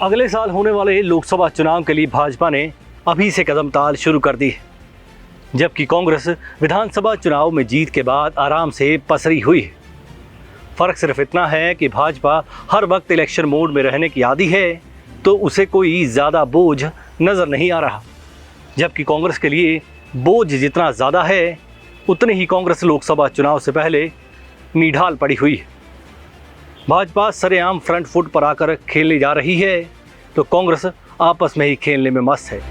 अगले साल होने वाले लोकसभा चुनाव के लिए भाजपा ने अभी से कदम ताल शुरू कर दी है, जबकि कांग्रेस विधानसभा चुनाव में जीत के बाद आराम से पसरी हुई है। फर्क सिर्फ इतना है कि भाजपा हर वक्त इलेक्शन मोड में रहने की आदी है, तो उसे कोई ज़्यादा बोझ नज़र नहीं आ रहा, जबकि कांग्रेस के लिए बोझ जितना ज़्यादा है उतनी ही कांग्रेस लोकसभा चुनाव से पहले निढाल पड़ी हुई है। भाजपा सरेआम फ्रंट फुट पर आकर खेलने जा रही है, तो कांग्रेस आपस में ही खेलने में मस्त है।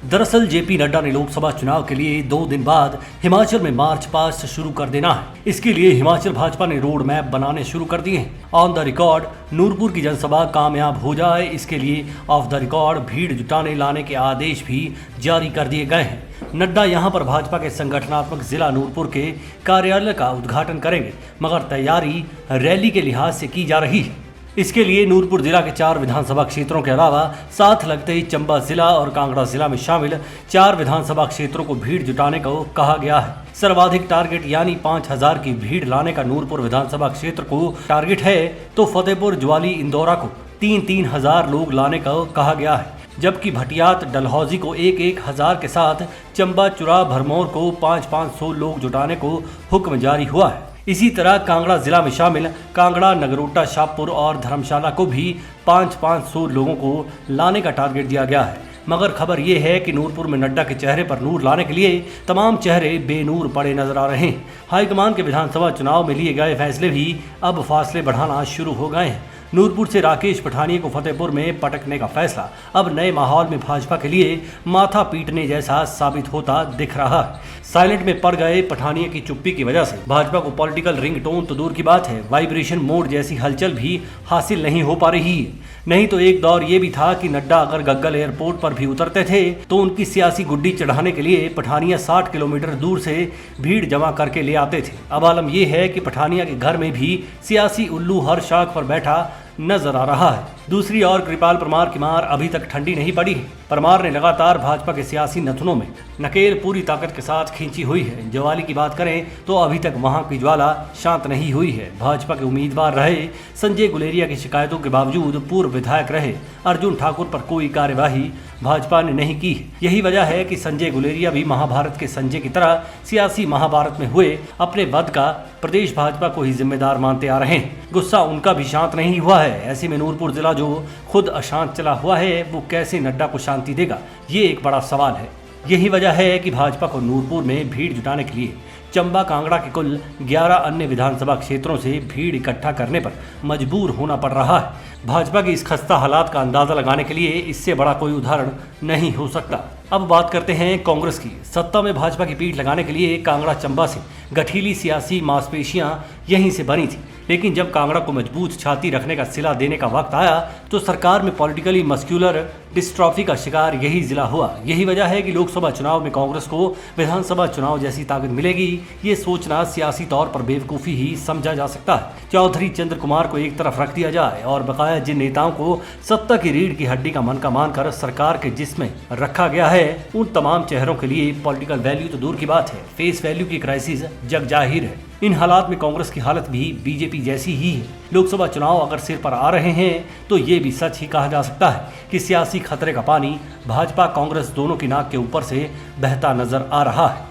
दरअसल जेपी नड्डा ने लोकसभा चुनाव के लिए 2 दिन बाद हिमाचल में मार्च पास्ट शुरू कर देना है। इसके लिए हिमाचल भाजपा ने रोड मैप बनाने शुरू कर दिए हैं। ऑन द रिकॉर्ड नूरपुर की जनसभा कामयाब हो जाए, इसके लिए ऑफ द रिकॉर्ड भीड़ जुटाने लाने के आदेश भी जारी कर दिए गए हैं। नड्डा यहां पर भाजपा के संगठनात्मक जिला नूरपुर के कार्यालय का उद्घाटन करेंगे, मगर तैयारी रैली के लिहाज से की जा रही है। इसके लिए नूरपुर जिला के 4 विधानसभा क्षेत्रों के अलावा साथ लगते ही चंबा जिला और कांगड़ा जिला में शामिल 4 विधानसभा क्षेत्रों को भीड़ जुटाने को कहा गया है। सर्वाधिक टारगेट यानी 5000 की भीड़ लाने का नूरपुर विधानसभा क्षेत्र को टारगेट है, तो फतेहपुर, ज्वाली, इंदौरा को 3-3 हजार लोग लाने का कहा गया है, जबकि भटियात, डलहौजी को 1-1 हजार के साथ चंबा, चुरा, भरमौर को 500-500 लोग जुटाने को हुक्म जारी हुआ है। इसी तरह कांगड़ा जिला में शामिल कांगड़ा, नगरोटा, शाहपुर और धर्मशाला को भी 500-500 लोगों को लाने का टारगेट दिया गया है। मगर खबर ये है कि नूरपुर में नड्डा के चेहरे पर नूर लाने के लिए तमाम चेहरे बेनूर पड़े नजर आ रहे हैं। हाईकमान के विधानसभा चुनाव में लिए गए फैसले भी अब फासले बढ़ाना शुरू हो गए हैं। नूरपुर से राकेश पठानिया को फतेहपुर में पटकने का फैसला अब नए माहौल में भाजपा के लिए माथा पीटने जैसा साबित होता दिख रहा है। साइलेंट में पड़ गए पठानिया की चुप्पी की वजह से भाजपा को पॉलिटिकल रिंगटोन तो दूर की बात है, वाइब्रेशन मोड जैसी हलचल भी हासिल नहीं हो पा रही है। नहीं तो एक दौर ये भी था कि नड्डा अगर गग्गल एयरपोर्ट पर भी उतरते थे तो उनकी सियासी गुड्डी चढ़ाने के लिए पठानिया 60 किलोमीटर दूर से भीड़ जमा करके ले आते थे। अब आलम यह है कि पठानिया के घर में भी सियासी उल्लू हर शाख पर बैठा नजर आ रहा है। दूसरी ओर कृपाल परमार की मार अभी तक ठंडी नहीं पड़ी है। परमार ने लगातार भाजपा के सियासी नथनों में नकेल पूरी ताकत के साथ खींची हुई है। ज्वाली की बात करें तो अभी तक वहां की ज्वाला शांत नहीं हुई है। भाजपा के उम्मीदवार रहे संजय गुलेरिया की शिकायतों के बावजूद पूर्व विधायक रहे अर्जुन ठाकुर पर कोई कार्यवाही भाजपा ने नहीं की। यही वजह है कि संजय गुलेरिया भी महाभारत के संजय की तरह सियासी महाभारत में हुए अपने वध का प्रदेश भाजपा को ही जिम्मेदार मानते आ रहे हैं। गुस्सा उनका भी शांत नहीं हुआ है। ऐसे में नूरपुर जिला जो खुद अशांत चला हुआ है, वो कैसे नड्डा को शांति देगा, ये एक बड़ा सवाल है। यही वजह है कि भाजपा को नूरपुर में भीड़ जुटाने के लिए चंबा, कांगड़ा के कुल 11 अन्य विधानसभा क्षेत्रों से भीड़ इकट्ठा करने पर मजबूर होना पड़ रहा है। भाजपा की इस खस्ता हालात का अंदाजा लगाने के लिए इससे बड़ा कोई उदाहरण नहीं हो सकता। अब बात करते हैं कांग्रेस की। सत्ता में भाजपा की पीठ लगाने के लिए कांगड़ा, चंबा से गठीली सियासी मांसपेशियां यहीं से बनी थी, लेकिन जब कांगड़ा को मजबूत छाती रखने का सिला देने का वक्त आया तो सरकार में पॉलिटिकली मस्क्यूलर डिस्ट्रॉफी का शिकार यही जिला हुआ। यही वजह है कि लोकसभा चुनाव में कांग्रेस को विधानसभा चुनाव जैसी ताकत मिलेगी, ये सोचना सियासी तौर पर बेवकूफ़ी ही समझा जा सकता है। चौधरी चंद्र कुमार को एक तरफ रख दिया जाए और बकाया जिन नेताओं को सत्ता की रीढ़ की हड्डी का मन का मानकर सरकार के जिस्म रखा गया है, उन तमाम चेहरों के लिए पॉलिटिकल वैल्यू तो दूर की बात है, फेस वैल्यू की क्राइसिस जग जाहिर है। इन हालात में कांग्रेस की हालत भी बीजेपी जैसी ही है। लोकसभा चुनाव अगर सिर पर आ रहे हैं तो ये भी सच ही कहा जा सकता है कि सियासी खतरे का पानी भाजपा कांग्रेस दोनों की नाक के ऊपर से बहता नजर आ रहा है।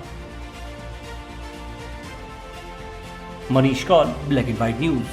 Manish Kaul, black and white news.